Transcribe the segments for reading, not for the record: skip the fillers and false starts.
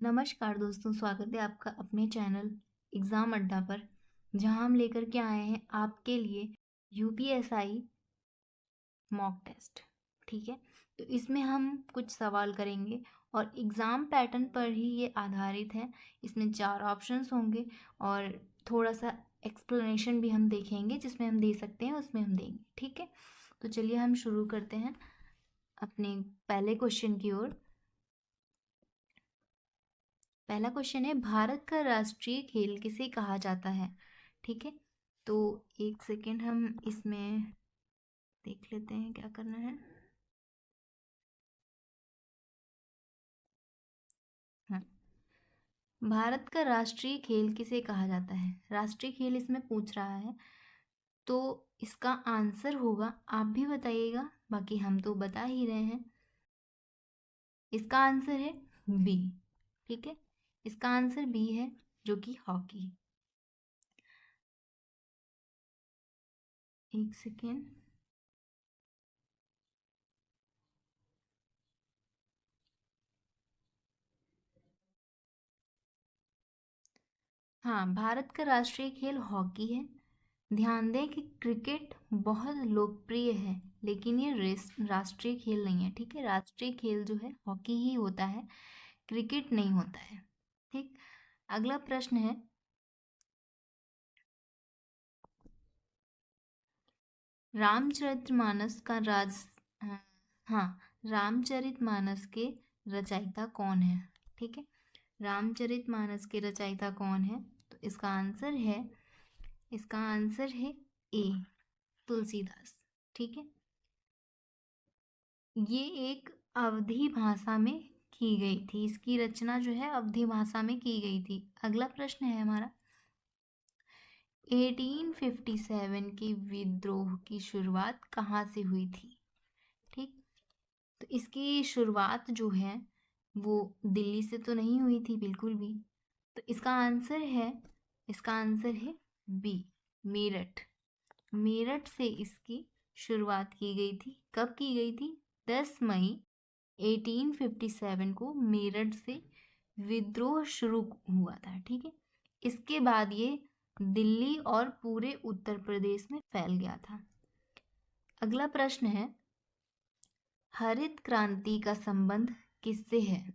नमस्कार दोस्तों, स्वागत है आपका अपने चैनल एग्ज़ाम अड्डा पर, जहां हम लेकर के आए हैं आपके लिए यूपीएसआई मॉक टेस्ट। ठीक है, तो इसमें हम कुछ सवाल करेंगे और एग्ज़ाम पैटर्न पर ही ये आधारित है। इसमें 4 ऑप्शंस होंगे और थोड़ा सा एक्सप्लेनेशन भी हम देखेंगे, जिसमें हम दे सकते हैं उसमें हम देंगे। ठीक है, तो चलिए हम शुरू करते हैं अपने पहले क्वेश्चन की ओर। पहला क्वेश्चन है, भारत का राष्ट्रीय खेल किसे कहा जाता है? ठीक है, तो एक सेकेंड हम इसमें देख लेते हैं क्या करना है। हाँ, भारत का राष्ट्रीय खेल किसे कहा जाता है? राष्ट्रीय खेल इसमें पूछ रहा है, तो इसका आंसर होगा, आप भी बताइएगा, बाकी हम तो बता ही रहे हैं। इसका आंसर है बी। ठीक है, इसका आंसर बी है, जो कि हॉकी। एक सेकेंड। हाँ, भारत का राष्ट्रीय खेल हॉकी है। ध्यान दें कि क्रिकेट बहुत लोकप्रिय है, लेकिन ये राष्ट्रीय खेल नहीं है। ठीक है, राष्ट्रीय खेल जो है हॉकी ही होता है, क्रिकेट नहीं होता है। ठीक, अगला प्रश्न है, रामचरितमानस का अ, हाँ, रामचरितमानस के रचयिता कौन है? ठीक है, रामचरितमानस के रचयिता कौन है? तो इसका आंसर है ए, तुलसीदास। ठीक है, ये एक अवधी भाषा में की गई थी। इसकी रचना जो है अवधी भाषा में की गई थी। अगला प्रश्न है हमारा, 1857 के विद्रोह की शुरुआत कहाँ से हुई थी? ठीक, तो इसकी शुरुआत जो है वो दिल्ली से तो नहीं हुई थी बिल्कुल भी। तो इसका आंसर है बी, मेरठ। मेरठ से इसकी शुरुआत की गई थी। कब की गई थी? 10 मई 1857 को मेरठ से विद्रोह शुरू हुआ था। ठीक है, इसके बाद ये दिल्ली और पूरे उत्तर प्रदेश में फैल गया था। अगला प्रश्न है, हरित क्रांति का संबंध किससे है?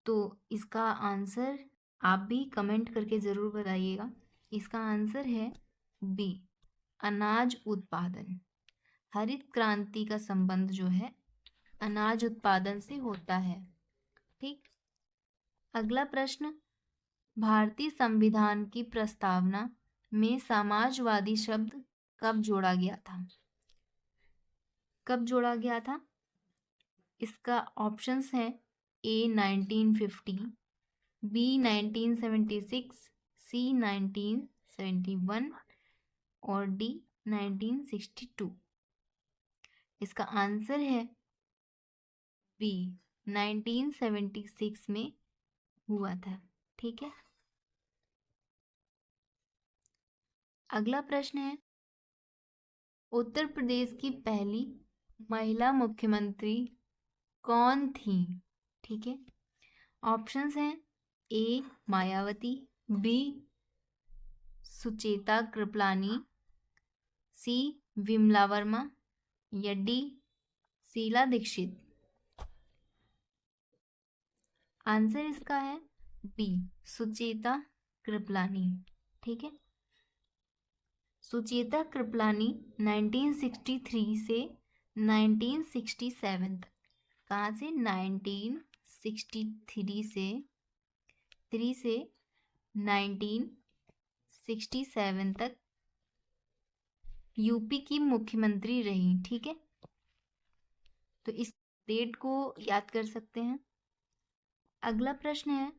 तो इसका आंसर आप भी कमेंट करके ज़रूर बताइएगा। इसका आंसर है बी, अनाज उत्पादन। हरित क्रांति का संबंध जो है अनाज उत्पादन से होता है। ठीक, अगला प्रश्न, भारतीय संविधान की प्रस्तावना में समाजवादी शब्द कब जोड़ा गया था? कब जोड़ा गया था? इसका ऑप्शंस है ए 1950, बी 1976, सी 1971 और डी 1962। इसका आंसर है बी, 1976 में हुआ था। ठीक है, अगला प्रश्न है, उत्तर प्रदेश की पहली महिला मुख्यमंत्री कौन थी? ठीक है, ऑप्शंस हैं ए मायावती, बी सुचेता कृपलानी, सी विमला वर्मा या डी शीला दीक्षित। आंसर इसका है बी, सुचेता कृपलानी। ठीक है, सुचेता कृपलानी 1963 से 1967 तक, कहाँ से? 1963 से 1967 तक यूपी की मुख्यमंत्री रही। ठीक है, तो इस डेट को याद कर सकते हैं। अगला प्रश्न है,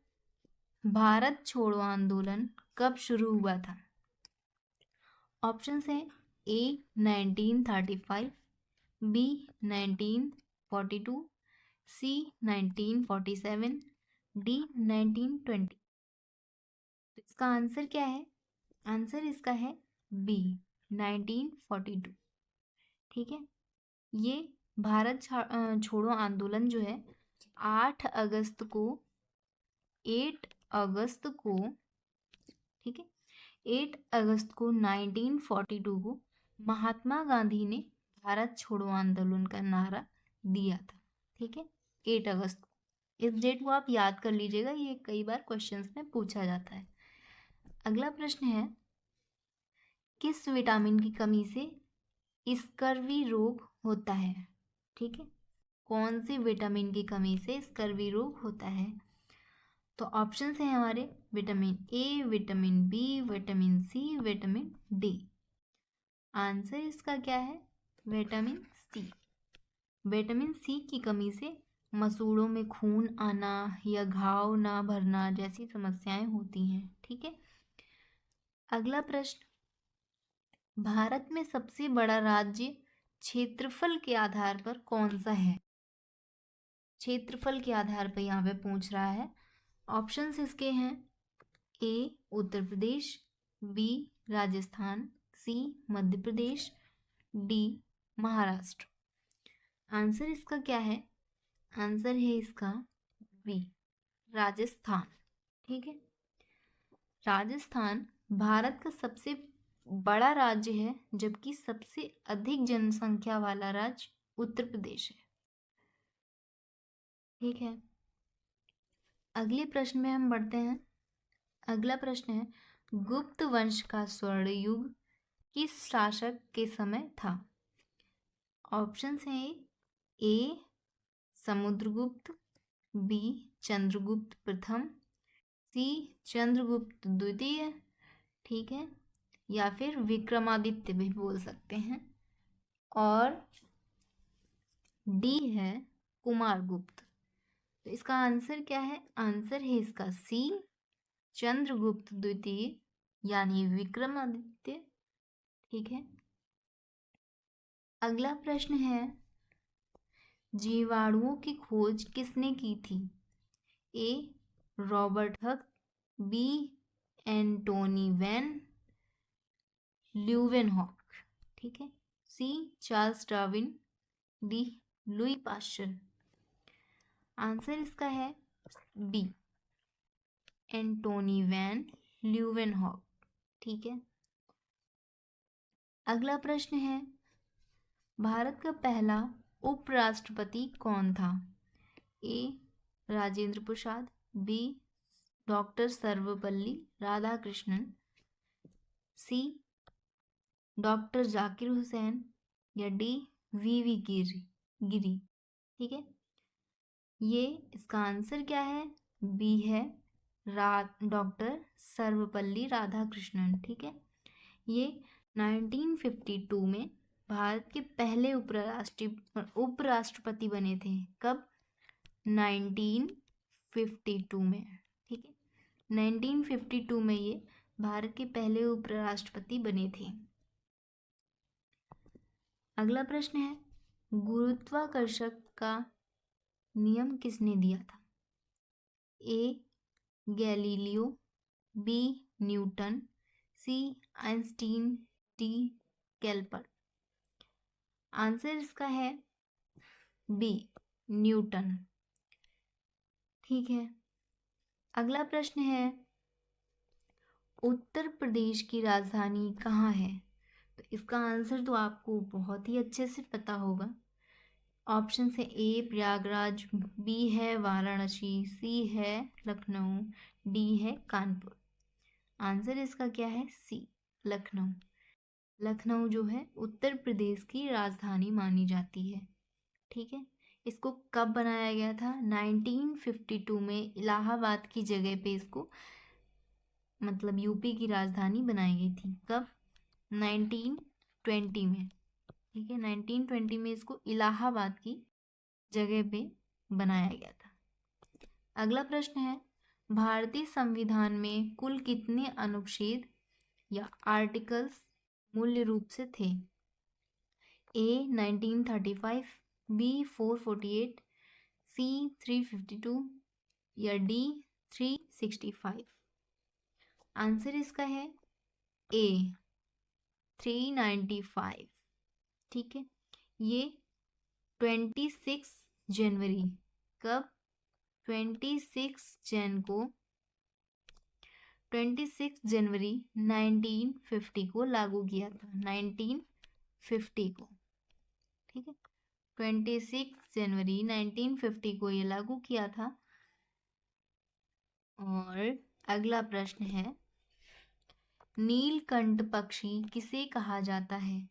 भारत छोड़ो आंदोलन कब शुरू हुआ था? ऑप्शंस हैं ए 1935, बी 1942, सी 1947, डी 1920। तो इसका आंसर क्या है? आंसर इसका है बी, 1942। ठीक है, ये भारत छोड़ो आंदोलन जो है 8 अगस्त को 8 अगस्त को, ठीक है, 8 अगस्त को 1942 को महात्मा गांधी ने भारत छोड़ो आंदोलन का नारा दिया था। ठीक है, 8 अगस्त को। इस डेट को आप याद कर लीजिएगा, ये कई बार क्वेश्चंस में पूछा जाता है। अगला प्रश्न है, किस विटामिन की कमी से स्कर्वी रोग होता है? ठीक है, कौन सी विटामिन की कमी से स्कर्वी रोग होता है? तो ऑप्शंस हैं हमारे, vitamin A, vitamin B, vitamin C, vitamin D. Answer इसका क्या है? Vitamin C. विटामिन सी की कमी से मसूड़ों में खून आना या घाव ना भरना जैसी समस्याएं होती हैं। ठीक है, अगला प्रश्न, भारत में सबसे बड़ा राज्य क्षेत्रफल के आधार पर कौन सा है? क्षेत्रफल के आधार पर यहाँ पे पूछ रहा है। ऑप्शंस इसके हैं, ए उत्तर प्रदेश, बी राजस्थान, सी मध्य प्रदेश, डी महाराष्ट्र। आंसर इसका क्या है? आंसर है इसका बी राजस्थान। ठीक है, राजस्थान भारत का सबसे बड़ा राज्य है, जबकि सबसे अधिक जनसंख्या वाला राज्य उत्तर प्रदेश है। ठीक है, अगले प्रश्न में हम बढ़ते हैं। अगला प्रश्न है, गुप्त वंश का स्वर्ण युग किस शासक के समय था? ऑप्शंस हैं, ए समुद्रगुप्त, बी चंद्रगुप्त प्रथम, सी चंद्रगुप्त द्वितीय, ठीक है, या फिर विक्रमादित्य भी बोल सकते हैं, और डी है कुमारगुप्त। तो इसका आंसर क्या है? आंसर है इसका सी चंद्रगुप्त द्वितीय यानी विक्रमादित्य। ठीक है, अगला प्रश्न है, जीवाणुओं की खोज किसने की थी? A Robert Hooke, B Antonie van Leeuwenhoek, ठीक है, C Charles Darwin, D Louis Pasteur. Answer इसका है बी एंटोनी वैन ल्यूवेनहॉक। ठीक है, अगला प्रश्न है, भारत का पहला उपराष्ट्रपति कौन था? ए राजेंद्र प्रसाद, बी डॉक्टर सर्वपल्ली राधाकृष्णन, सी डॉक्टर जाकिर हुसैन, या डी वी गिरी। ठीक है, ये इसका आंसर क्या है? बी है डॉक्टर सर्वपल्ली राधाकृष्णन। ठीक है, ये 1952 में भारत के पहले उपराष्ट्रपति बने थे। कब? 1952 में। ठीक है, 1952 में ये भारत के पहले उपराष्ट्रपति बने थे। अगला प्रश्न है, गुरुत्वाकर्षण का नियम किसने दिया था? A Galileo, B Newton, C Einstein, D Kepler. Answer इसका है बी न्यूटन। ठीक है, अगला प्रश्न है, उत्तर प्रदेश की राजधानी कहाँ है? तो इसका आंसर तो आपको बहुत ही अच्छे से पता होगा। ऑप्शन है, ए प्रयागराज, बी है वाराणसी, सी है लखनऊ, डी है कानपुर। आंसर इसका क्या है? सी लखनऊ। लखनऊ जो है उत्तर प्रदेश की राजधानी मानी जाती है। ठीक है, इसको कब बनाया गया था? 1952 में इलाहाबाद की जगह पे इसको मतलब यूपी की राजधानी बनाई गई थी। कब? 1920 में। ठीक है, 1920 में इसको इलाहाबाद की जगह पे बनाया गया था। अगला प्रश्न है, भारतीय संविधान में कुल कितने अनुच्छेद या आर्टिकल्स मूल रूप से थे? ए 1935, बी 448, सी 352, या डी 365। आंसर इसका है ए 395। ठीक है, ये 26 जनवरी, कब? 26 जनवरी 1950 को लागू किया था, 1950 को, ठीक है। 26 जनवरी 1950 को ये लागू किया था। और अगला प्रश्न है, नीलकंठ पक्षी किसे कहा जाता है?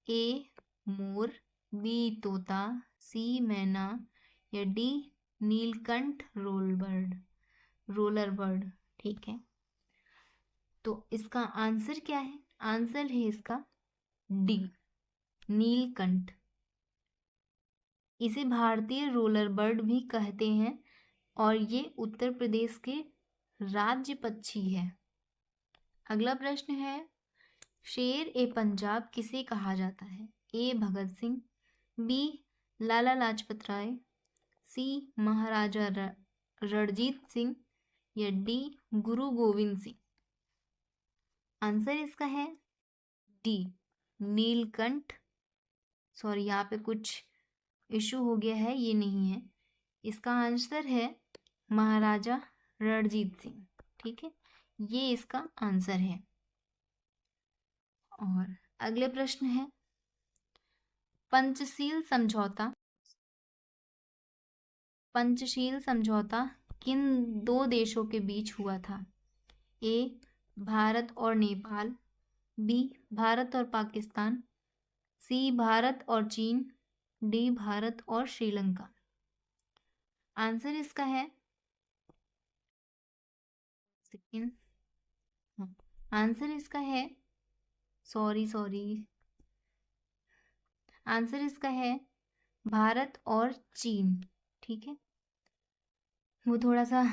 ए मोर, बी तोता, सी मैना या डी नीलकंठ रोलर बर्ड। ठीक है, तो इसका आंसर क्या है? आंसर है इसका डी नीलकंठ। इसे भारतीय रोलर बर्ड भी कहते हैं और ये उत्तर प्रदेश के राज्य पक्षी है। अगला प्रश्न है, शेर ए पंजाब किसे कहा जाता है? ए भगत सिंह, बी लाला लाजपत राय, सी महाराजा रणजीत सिंह या डी गुरु गोविंद सिंह। आंसर इसका है डी नीलकंठ। सॉरी, यहाँ पे कुछ इशू हो गया है, ये नहीं है। इसका आंसर है महाराजा रणजीत सिंह। ठीक है, ये इसका आंसर है। और अगले प्रश्न है, पंचशील समझौता किन दो देशों के बीच हुआ था? ए भारत और नेपाल, बी भारत और पाकिस्तान, सी भारत और चीन, डी भारत और श्रीलंका। आंसर इसका है आंसर इसका है आंसर इसका है भारत और चीन। ठीक है, वो थोड़ा सा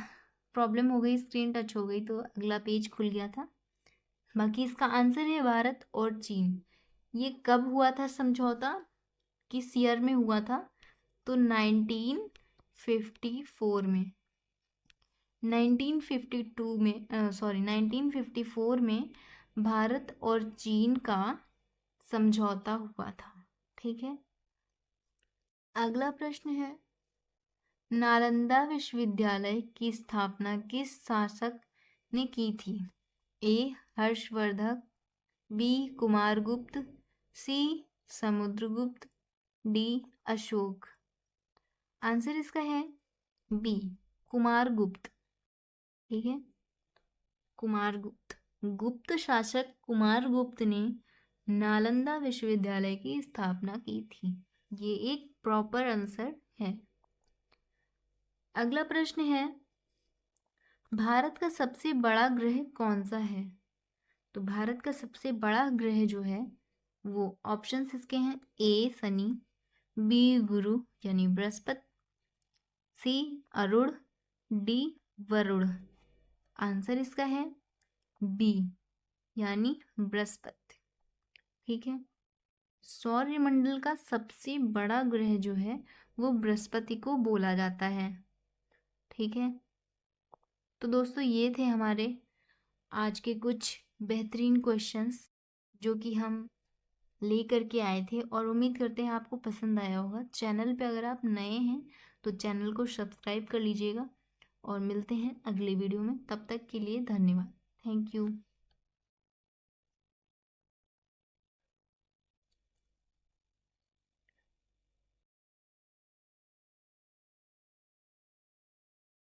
प्रॉब्लम हो गई, स्क्रीन टच हो गई तो अगला पेज खुल गया था। बाकी इसका आंसर है भारत और चीन। ये कब हुआ था समझौता, किस ईयर में हुआ था? तो 1954 में, 1954 में भारत और चीन का समझौता हुआ था। ठीक है, अगला प्रश्न है, नालंदा विश्वविद्यालय की स्थापना किस शासक ने की थी? ए हर्षवर्धन, बी कुमारगुप्त, सी समुद्रगुप्त, डी अशोक। आंसर इसका है बी कुमारगुप्त। ठीक है, कुमारगुप्त, गुप्त शासक कुमारगुप्त ने नालंदा विश्वविद्यालय की स्थापना की थी। ये एक प्रॉपर आंसर है। अगला प्रश्न है, भारत का सबसे बड़ा ग्रह कौन सा है? तो भारत का सबसे बड़ा ग्रह जो है वो ऑप्शंस इसके हैं, ए शनि, बी गुरु यानी बृहस्पति, सी अरुण, डी वरुण। आंसर इसका है बी यानी बृहस्पति। ठीक है, सौरमंडल का सबसे बड़ा ग्रह जो है वो बृहस्पति को बोला जाता है। ठीक है, तो दोस्तों ये थे हमारे आज के कुछ बेहतरीन क्वेश्चंस जो कि हम ले करके आए थे, और उम्मीद करते हैं आपको पसंद आया होगा। चैनल पे अगर आप नए हैं तो चैनल को सब्सक्राइब कर लीजिएगा और मिलते हैं अगले वीडियो में। तब तक के लिए धन्यवाद। Thank you.